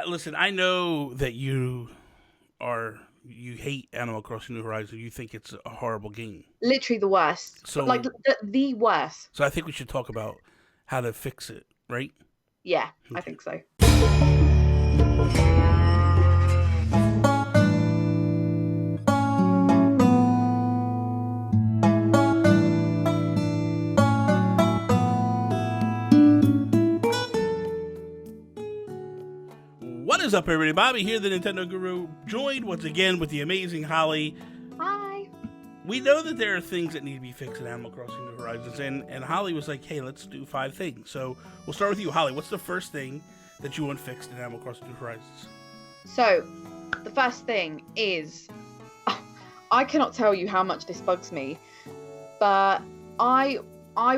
Listen, I know that you hate Animal Crossing New Horizons. You think it's a horrible game. Literally the worst. But like So, the worst. so I think we should talk about how to fix it, right? Yeah, I Okay. think so. What is up, everybody? Bobby here, the Nintendo Guru, joined once again with the amazing Holly. Hi. We know that there are things that need to be fixed in Animal Crossing New Horizons, and Holly was like, hey, let's do 5 things. So we'll start with you. Holly, what's the first thing that you want fixed in Animal Crossing New Horizons? So, the first thing is, I cannot tell you how much this bugs me, but I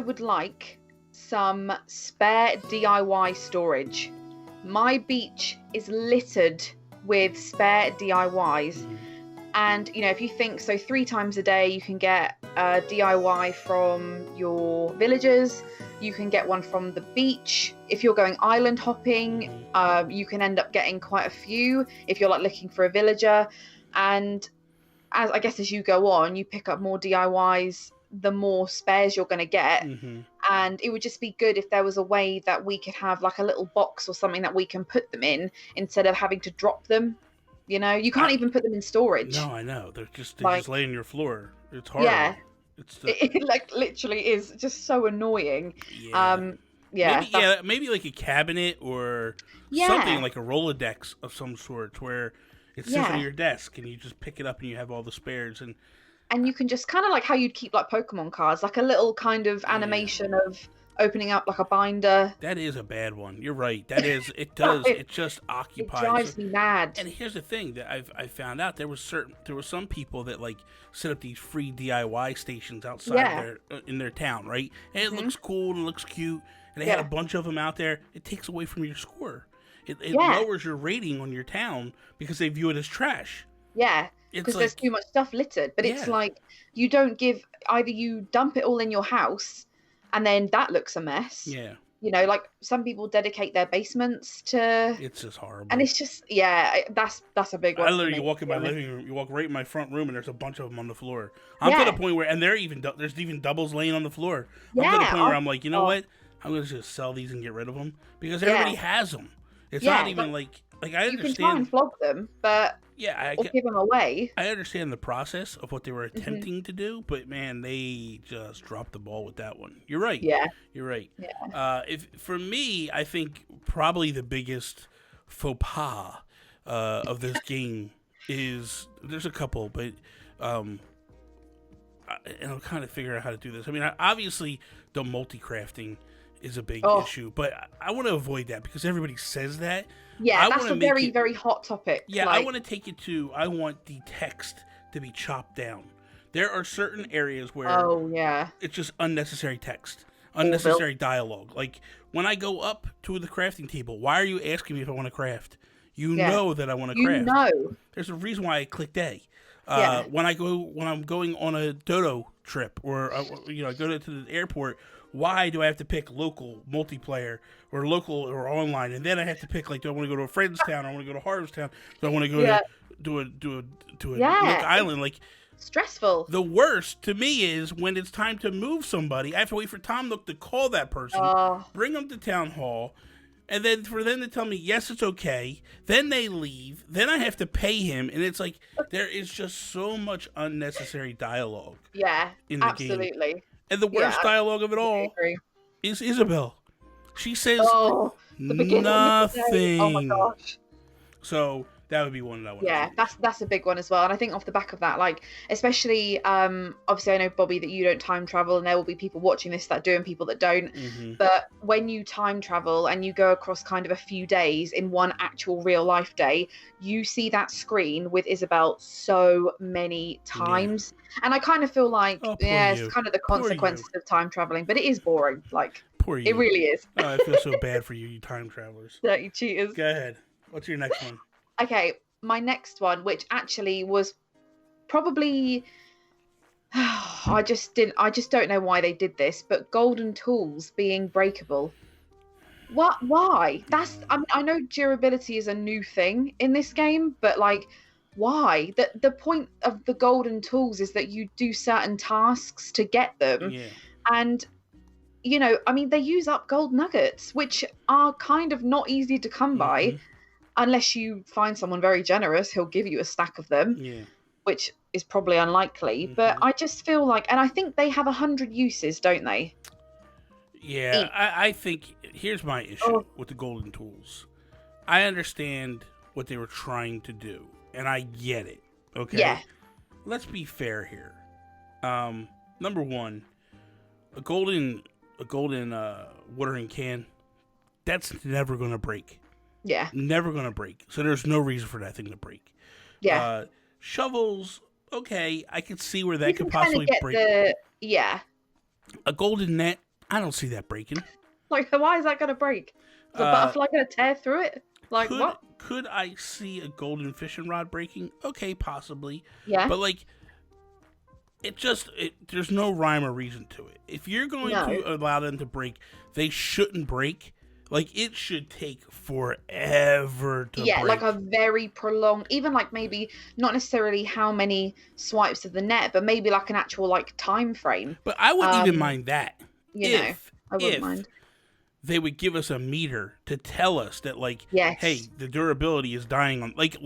would like some spare DIY storage. My beach is littered with spare DIYs. And, you know, if you think, so 3 times a day you can get a DIY from your villagers, you can get one from the beach. If you're going island hopping, you can end up getting quite a few if you're like looking for a villager. And as you go on, you pick up more DIYs, the more spares you're going to get. Mm-hmm. And it would just be good if there was a way that we could have like a little box or something that we can put them in instead of having to drop them. You know, you can't even put them in storage. No, I know. They're just laying on your floor. It's horrible. Yeah. It like literally is just so annoying. Yeah. Maybe like a cabinet or something like a Rolodex of some sort where it sits on your desk and you just pick it up and you have all the spares and you can just kind of like how you'd keep like Pokemon cards, like a little kind of animation of opening up like a binder. That is a bad one. You're right. That is. It does. It just occupies. It drives me mad. And here's the thing that I found out there were some people that like set up these free DIY stations outside in their town, right? And it looks cool and it looks cute, and they had a bunch of them out there. It takes away from your score. It lowers your rating on your town because they view it as trash. Yeah. Because there's too much stuff littered. But it's like you don't give, either you dump it all in your house and then that looks a mess. Yeah. You know, like some people dedicate their basements to. It's just horrible. And it's just, that's a big one. I literally walk in my living room, you walk right in my front room, and there's a bunch of them on the floor. I'm to the point where, and there's even doubles laying on the floor. I'm to the point where I'm like, you know what? I'm going to just sell these and get rid of them because everybody has them. It's not even like I understand. You can try and flog them, but or give them away. I understand the process of what they were attempting to do, but man, they just dropped the ball with that one. You're right. Yeah, you're right. Yeah. For me, I think probably the biggest faux pas of this game is there's a couple, but and I'm kind of figuring out how to do this. I mean, obviously the multi-crafting is a big issue, but I want to avoid that because everybody says that. Yeah, that's a very, very hot topic. Yeah, I want to take it to, I want the text to be chopped down. There are certain areas where it's just unnecessary text, unnecessary dialogue. Like when I go up to the crafting table, why are you asking me if I want to craft? You know that I want to craft. You know. There's a reason why I clicked A. When I'm going on a dodo trip or I go to the airport, why do I have to pick local, multiplayer, or local or online? And then I have to pick like, do I want to go to a friend's town? Or I want to go to Harv's town? Do I want to go to a Nook Island? Like stressful. The worst to me is when it's time to move somebody. I have to wait for Tom Nook to call that person, bring them to town hall, and then for them to tell me yes, it's okay. Then they leave. Then I have to pay him, and it's like there is just so much unnecessary dialogue. Yeah, in the absolutely. Game. And the worst dialogue of it all is Isabelle. She says nothing. Oh my gosh. So that would be one that I want. Yeah, that's a big one as well. And I think off the back of that, like especially obviously I know, Bobby, that you don't time travel, and there will be people watching this that do and people that don't. But when you time travel and you go across kind of a few days in one actual real life day, you see that screen with Isabelle so many times. And I kind of feel like it's kind of the consequences of time traveling, but it is boring. Like poor you. It really is. I feel so bad for you time travelers. Dirty cheaters. Go ahead. What's your next one? Okay, my next one, which actually was probably, I just don't know why they did this, but golden tools being breakable. What? Why? I mean, I know durability is a new thing in this game, but like, why? The point of the golden tools is that you do certain tasks to get them, Yeah. and I mean, they use up gold nuggets, which are kind of not easy to come by Hmm. unless you find someone very generous who'll give you a stack of them, Yeah. which is probably unlikely. But Hmm. I just feel like, and I think they have 100 uses, don't they? Yeah. Each. I think here's my issue Oh, with the golden tools. I understand what they were trying to do, and I get it. yeah, Okay. Let's be fair here. Um, Number one, a golden watering can, that's never gonna break. yeah, Never gonna break. So there's no reason for that thing to break. yeah. Shovels, okay, I can see where You that can could kind of possibly get break. yeah. A golden net, I don't see that breaking. Like, why is that going to break? Is a Uh, butterfly going to tear through it? Like, could what? could I see a golden fishing rod breaking? Okay, possibly, Yeah, but like there's no rhyme or reason to it. If you're going no. to allow them to break, they shouldn't break. Like it should take forever to Yeah, like a break. very prolonged, even like maybe not necessarily how many swipes of the net, but maybe like an actual like time frame. But I wouldn't even Um, mind that you know, if I wouldn't if mind. they would give us a meter to tell us that like, hey, Yes. the durability is dying on like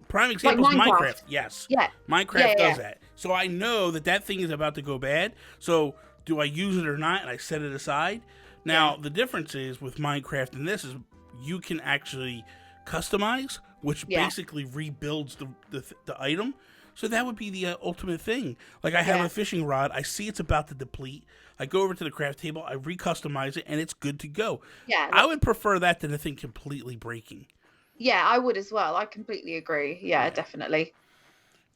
prime Like example is Minecraft. Minecraft. Yes, Yeah. Yeah, Minecraft yeah, does that. So I know that that thing is about to go bad. So do I use it or not? And I set it aside. yeah. Now the difference is with Minecraft and this is you can actually customize, which Yeah. basically rebuilds the item. So that would be the ultimate thing. Like I have Yeah. a fishing rod, I see it's about to deplete. I go over to the craft table, I recustomize it, and it's good to go. Yeah. I would prefer that than the thing completely breaking. Yeah, I would as well. I completely agree. Yeah, Yeah. definitely.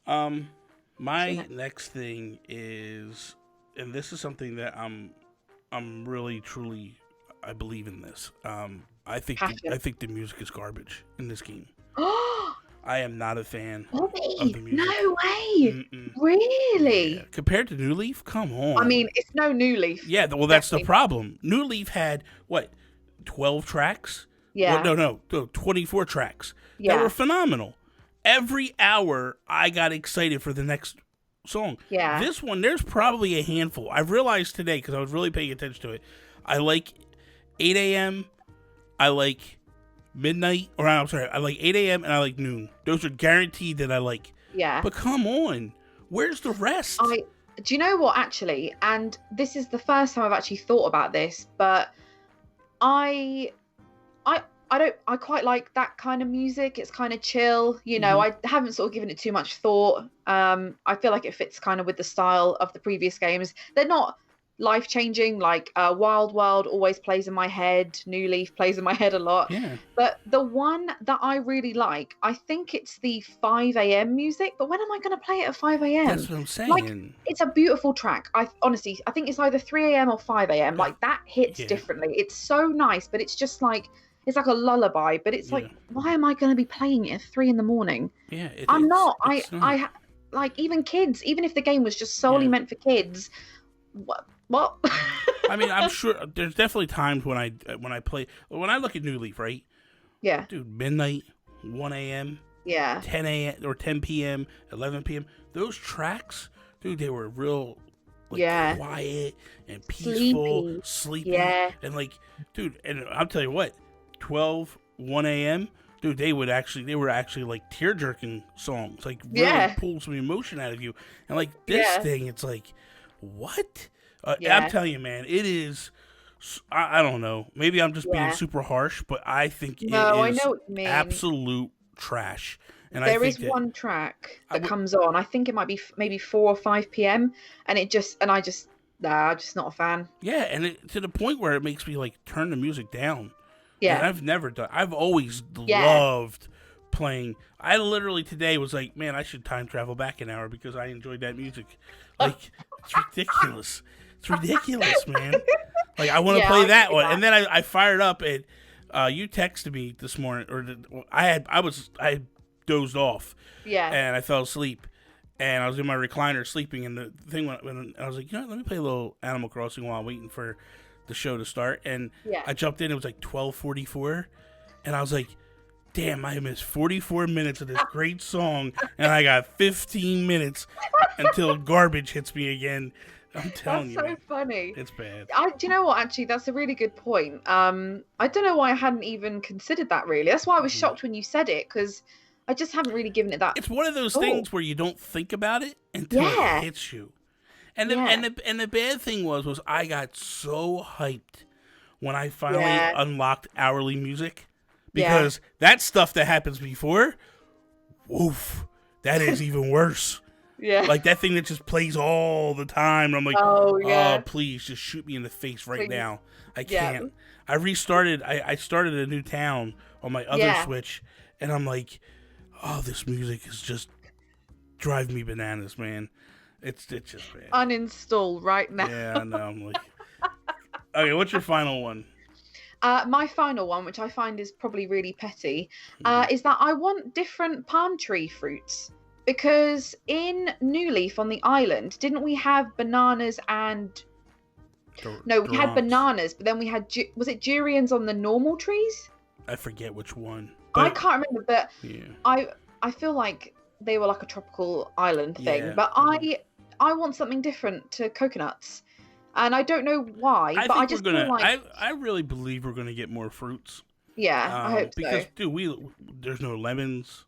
Um, What's your my next? next thing is, and this is something that I'm really truly, I believe in this. I Passion. think the music is garbage in this game. Oh, I am not a fan of Bobby, the music. no way. Mm-mm. Yeah, Really? compared to New Leaf, come I on. mean, it's no New Leaf. Yeah, well, that's the Definitely. problem. New Leaf had what, 12 tracks? What? Yeah. No, 24 tracks that were Yeah. phenomenal. Every hour, I got excited for the next song. Yeah. This one, there's probably a handful. I realized today because I was really paying attention to it. I like 8 a.m. I like midnight, or I'm sorry, I like 8 a.m. and I like noon. Those are guaranteed that I like. Yeah. But come on, where's the rest? I do you know what actually? And this is the first time I've actually thought about this, but I I don't I quite like that kind of music. It's kind of chill, Hmm. I haven't sort of given it too much thought. I feel like it fits kind of with the style of the previous games. They're not life changing, like Wild World always plays in my head, New Leaf plays in my head a lot. Yeah, But the one that I really like, I think it's the 5 a.m. music, but when am I going to play it at 5 a.m.? that's what I'm Like, saying. it's a beautiful track. I honestly, I think it's either 3 a.m. or 5 a.m. Uh, Like, that hits Yeah, differently. It's so nice, but it's just like, it's like a lullaby, but it's yeah, like, why am I going to be playing it at 3 in the morning? yeah. I'm not. It's not. Like, even kids, even if the game was just solely Yeah. meant for kids, what? I mean, I'm sure there's definitely times when I play when I look at New Leaf, right, Yeah, dude, midnight, 1 a.m., yeah, 10 a.m. or 10 p.m., 11 p.m. Those tracks, dude, they were real like yeah. quiet and peaceful, Sleepy. sleepy, Yeah, and like, dude, and I'll tell you what, 12, 1 a.m., dude, they were actually like tear jerking songs, like really yeah, pull some emotion out of you, and like this yeah, thing, it's like, what? I'm yeah, telling you, man, it is. I don't know. Maybe I'm just being yeah. super harsh, but I think it No, I is know what you mean. absolute trash. And I There is think that one track I that would, comes on. I think it might be maybe 4 or 5 p.m. and I just, nah, I'm just not a fan. yeah, and to the point where it makes me like turn the music down. And Yeah, I've never done. I've always yeah. loved playing. I literally today was like, man, I should time travel back an hour because I enjoyed that music. Like, it's ridiculous. It's ridiculous, man. Like, I want to Yeah, play I that see one, that. and then I fired up and you texted me this morning, or I had dozed off Yeah, and I fell asleep, and I was in my recliner sleeping, and the thing went, and I was like, let me play a little Animal Crossing while I'm waiting for the show to start, and Yeah. I jumped in. It was like 12:44, and I was like, "Damn, I missed 44 minutes of this great song, and I got 15 minutes until garbage hits me again." I'm telling That's you, so man, funny. it's bad. Do you know what? Actually, that's a really good point. I don't know why I hadn't even considered that. Really, that's why I was shocked when you said it, because I just haven't really given it that. It's one of those thought. things where you don't think about it until Yeah. it hits you. And the, Yeah. and the bad thing was I got so hyped when I finally Yeah. unlocked hourly music, because that stuff that happens before, woof, that is even worse. Yeah. Like that thing that just plays all the time. And I'm like, Oh yeah. please just shoot me in the face right Please. now. I Yeah. can't. I restarted. I started a new town on my other Yeah. Switch, and I'm like, oh, this music is just driving me bananas, man. It's just bad. Uninstall right now. Yeah, I know. I'm like, okay, what's your final one? My final one, which I find is probably really petty, is that I want different palm tree fruits. Because in New Leaf on the island, didn't we have bananas and... No, we had Durants. bananas, but then we had... Was it durians on the normal trees? I forget which one. I But, can't remember, but yeah. I feel like they were like a tropical island thing. Yeah. But I want something different to coconuts. And I don't know why, but I just feel like... I really believe we're gonna get more fruits. Yeah, I hope so. Because dude, there's no lemons.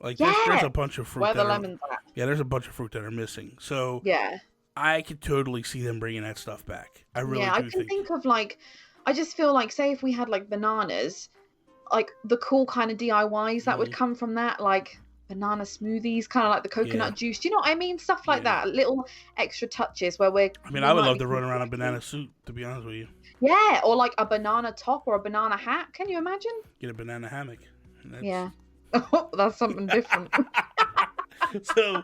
Like Yeah. there's a bunch of fruit. Where the that are- lemons at? Yeah, there's a bunch of fruit that are missing. So Yeah. I could totally see them bringing that stuff back. I really Yeah, I do can think of like, I just feel like, say if we had like bananas, like the cool kind of DIYs that would come from that, like banana smoothies, kind of like the coconut juice. Do you know what I mean? Stuff like that, little extra touches where we're. I mean, I would love to run around in banana suit, to be honest with you. Yeah, or like a banana top or a banana hat. Can you imagine? Get a banana hammock. That's... Yeah. That's something different. So,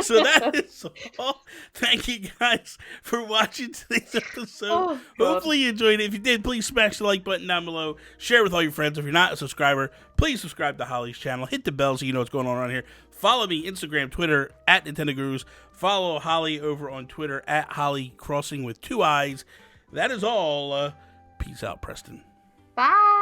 so that is all. Thank you guys for watching today's episode. Oh, God. Hopefully you enjoyed it. If you did, please smash the like button down below. Share with all your friends. If you're not a subscriber, please subscribe to Holly's channel. Hit the bell so you know what's going on around here. Follow me, Instagram, Twitter, at Nintendo Gurus. Follow Holly over on Twitter, at Holly Crossing with 2 eyes. That is all. Peace out, Preston. Bye.